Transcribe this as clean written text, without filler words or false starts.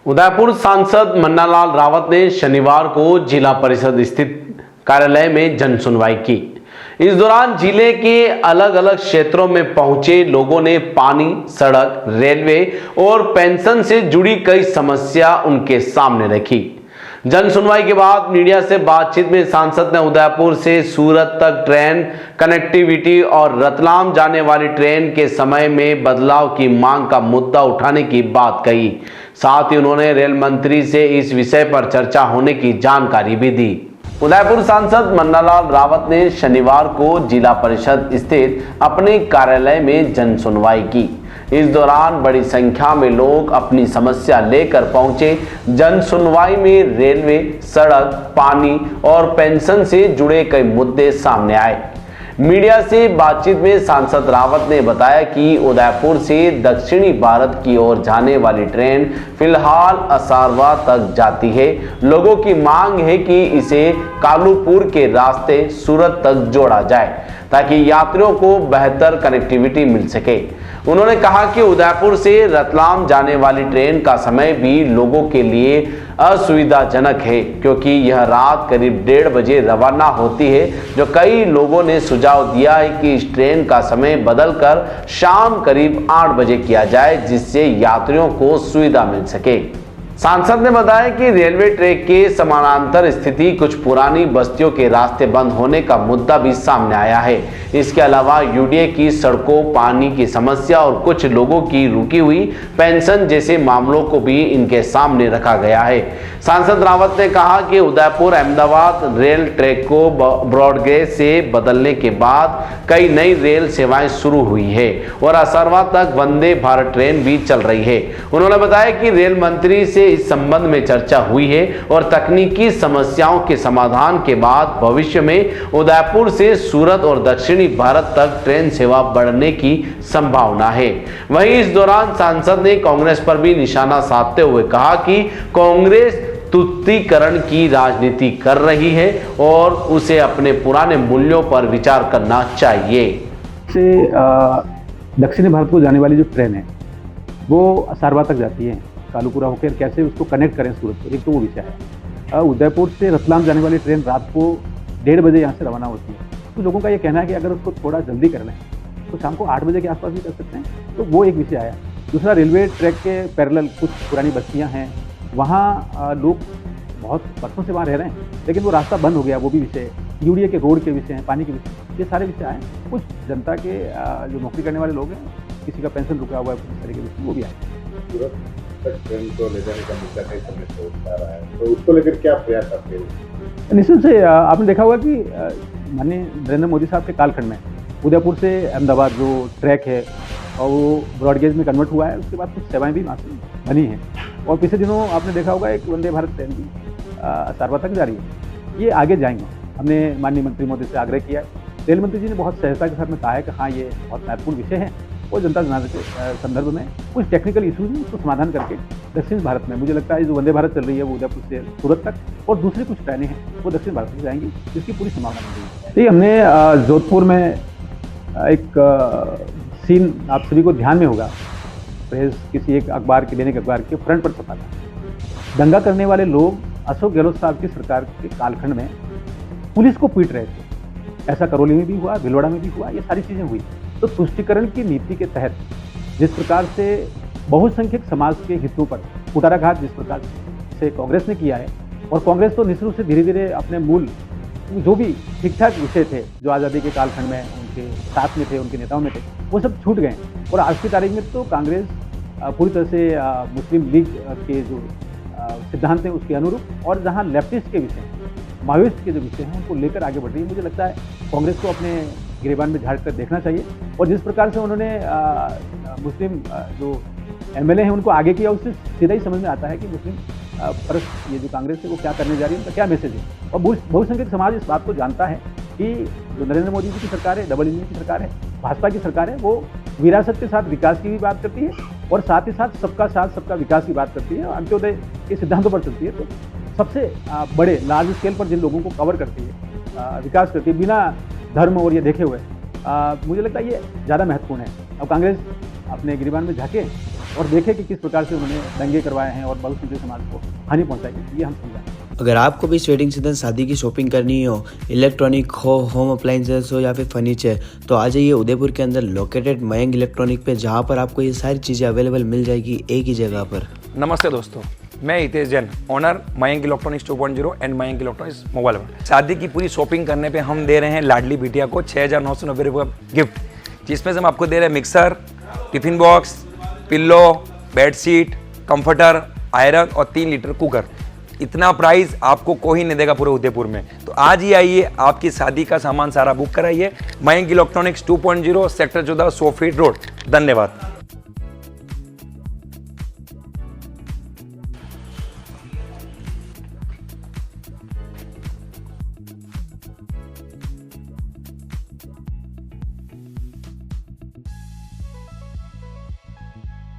उदयपुर सांसद मन्नालाल रावत ने शनिवार को जिला परिषद स्थित कार्यालय में जन सुनवाई की। इस दौरान जिले के अलग अलग क्षेत्रों में पहुंचे लोगों ने पानी, सड़क, रेलवे और पेंशन से जुड़ी कई समस्या उनके सामने रखी। जन सुनवाई के बाद मीडिया से बातचीत में सांसद ने उदयपुर से सूरत तक ट्रेन कनेक्टिविटी और रतलाम जाने वाली ट्रेन के समय में बदलाव की मांग का मुद्दा उठाने की बात कही। साथ ही उन्होंने रेल मंत्री से इस विषय पर चर्चा होने की जानकारी भी दी। उदयपुर सांसद मन्नालाल रावत ने शनिवार को जिला परिषद स्थित अपने कार्यालय में जन सुनवाई की। इस दौरान बड़ी संख्या में लोग अपनी समस्या लेकर पहुंचे। जन सुनवाई में रेलवे, सड़क, पानी और पेंशन से जुड़े कई मुद्दे सामने आए। मीडिया से बातचीत में सांसद रावत ने बताया कि उदयपुर से दक्षिणी भारत की ओर जाने वाली ट्रेन फिलहाल असारवा तक जाती है। लोगों की मांग है कि इसे कालूपुर के रास्ते सूरत तक जोड़ा जाए ताकि यात्रियों को बेहतर कनेक्टिविटी मिल सके। उन्होंने कहा कि उदयपुर से रतलाम जाने वाली ट्रेन का समय भी लोगों के लिए असुविधाजनक है, क्योंकि यह रात करीब 1:30 बजे रवाना होती है। जो कई लोगों ने सुझाव दिया है कि इस ट्रेन का समय बदलकर शाम करीब 8 बजे किया जाए, जिससे यात्रियों को सुविधा मिल सके। सांसद ने बताया कि रेलवे ट्रैक के समानांतर स्थिति कुछ पुरानी बस्तियों के रास्ते बंद होने का मुद्दा भी सामने आया है। इसके अलावा यूडीए की सड़कों, पानी की समस्या और कुछ लोगों की रुकी हुई पेंशन जैसे मामलों को भी इनके सामने रखा गया है। सांसद रावत ने कहा कि उदयपुर अहमदाबाद रेल ट्रैक को ब्रॉडगेज से बदलने के बाद कई नई रेल सेवाएं शुरू हुई है और असरवा तक वंदे भारत ट्रेन भी चल रही है। उन्होंने बताया कि रेल मंत्री से इस संबंध में चर्चा हुई है और तकनीकी समस्याओं के समाधान के बाद भविष्य में उदयपुर से सूरत और दक्षिणी भारत तक ट्रेन सेवा बढ़ने की संभावना है। वहीं इस दौरान सांसद ने कांग्रेस पर भी निशाना साधते हुए कहा कि कांग्रेस तुष्टीकरण की राजनीति कर रही है और उसे अपने पुराने मूल्यों पर विचार करना चाहिए। से दक्षिणी भारत को जाने वाली जो ट्रेन है वो असारवा तक जाती है, कालूपुरा होकर कैसे उसको कनेक्ट करें सूरत को, एक तो वो विषय है। उदयपुर से रतलाम जाने वाली ट्रेन रात को 1:30 बजे यहाँ से रवाना होती है। तो लोगों का ये कहना है कि अगर उसको थोड़ा जल्दी कर लें तो शाम को 8 बजे के आसपास भी कर सकते हैं, तो वो एक विषय आया। दूसरा, रेलवे ट्रैक के पैरेलल कुछ पुरानी बस्तियाँ हैं, वहाँ लोग बहुत वर्षों से वहाँ रह रहे हैं, लेकिन वो रास्ता बंद हो गया, वो भी विषय। यूडीए के रोड के विषय हैं, पानी के विषय, ये सारे विषय आए। कुछ जनता के जो नौकरी करने वाले लोग हैं, किसी का पेंशन रुका हुआ है, कुछ इस तरह के विषय वो भी आए। ट्रेन को ले जाने का मुद्दा कई समय से उठा रहा है, तो उसको लेकर क्या प्रयास करते हैं? निश्चित से आपने देखा होगा कि माननीय नरेंद्र मोदी साहब के कालखंड में उदयपुर से अहमदाबाद जो ट्रैक है और वो ब्रॉडगेज में कन्वर्ट हुआ है, उसके बाद कुछ सेवाएं भी वहाँ से बनी हैं। और पिछले दिनों आपने देखा होगा एक वंदे भारत ट्रेन भी असारवा तक जा रही है। ये आगे जाएंगे। हमने माननीय मंत्री मोदी से आग्रह किया है। रेल मंत्री जी ने बहुत सहजता के साथ में कहा है कि हाँ, ये बहुत महत्वपूर्ण विषय है और जनता जनार्दन के संदर्भ में कुछ टेक्निकल इशूज हैं, उसको समाधान करके दक्षिण भारत में, मुझे लगता है जो वंदे भारत चल रही है वो उदयपुर से सूरत तक और दूसरी कुछ ट्रेनें हैं वो दक्षिण भारत में जाएंगी, जिसकी पूरी संभावना है। तो हमने जोधपुर में एक सीन आप सभी को ध्यान में होगा, प्रेस किसी एक अखबार के दैनिक अखबार के फ्रंट पर छपा था। दंगा करने वाले लोग अशोक गहलोत साहब की सरकार के कालखंड में पुलिस को पीट रहे थे। ऐसा करौली में भी हुआ, भिलवाड़ा में भी हुआ, ये सारी चीज़ें हुई। तो तुष्टीकरण की नीति के तहत जिस प्रकार से बहुसंख्यक समाज के हितों पर कुठाराघात जिस प्रकार से कांग्रेस ने किया है, और कांग्रेस तो निश्चित रूप से धीरे धीरे अपने मूल जो भी ठीक ठाक विषय थे जो आज़ादी के कालखंड में उनके साथ में थे, उनके नेताओं में थे, वो सब छूट गए। और आज की तारीख में तो कांग्रेस पूरी तरह से मुस्लिम लीग के जो सिद्धांत हैं उसके अनुरूप, और जहाँ लेफ्टिस्ट के विषय, माओइस्ट के जो विषय हैं उनको लेकर आगे बढ़ रही है। मुझे लगता है कांग्रेस को अपने गिरेबान में झाड़ कर देखना चाहिए। और जिस प्रकार से उन्होंने मुस्लिम जो एमएलए हैं उनको आगे किया, उससे सीधा ही समझ में आता है कि मुस्लिम परस्त ये जो कांग्रेस है वो क्या करने जा रही है, उनका क्या मैसेज है। और बहुसंख्यक समाज इस बात को जानता है कि जो नरेंद्र मोदी जी की सरकार है, डबल इंजन की सरकार है, भाजपा की सरकार है, वो विरासत के साथ विकास की भी बात करती है और साथ ही साथ सबका साथ सबका विकास की बात करती है, अंत्योदय के सिद्धांतों पर चलती है। तो सबसे बड़े लार्ज स्केल पर जिन लोगों को कवर करती है, विकास करती है, बिना धर्म और ये देखे हुए, मुझे लगता है ये ज़्यादा महत्वपूर्ण है। अब कांग्रेस अपने गिरेबान में झांके और देखें कि किस प्रकार से उन्होंने दंगे करवाए हैं और बहुसंख्यक समाज को हानि पहुंचाई है, ये हम समझाएं। अगर आपको भी इस वेडिंग सीजन शादी की शॉपिंग करनी हो, इलेक्ट्रॉनिक हो, होम अप्लाइंसेस हो या फिर फर्नीचर, तो आ जाइए उदयपुर के अंदर लोकेटेड मयंक इलेक्ट्रॉनिक पे, जहाँ पर आपको ये सारी चीज़ें अवेलेबल मिल जाएगी एक ही जगह पर। नमस्ते दोस्तों, मैं Hitesh Jain, owner Mayank electronics 2.0 and Mayank electronics mobile world. शादी की पूरी शॉपिंग करने पे हम दे रहे हैं लाडली बिटिया को 6,990 रुपये का गिफ्ट, जिसमें से हम आपको दे रहे हैं mixer, tiffin box, pillow, bedsheet, comforter, iron और 3 लीटर कुकर। इतना प्राइस आपको कोई नहीं देगा पूरे उदयपुर में। तो आज ही आइए, आपकी शादी का सामान सारा बुक कराइए। Mayank electronics 2.0 sector 14 100 feet road. धन्यवाद।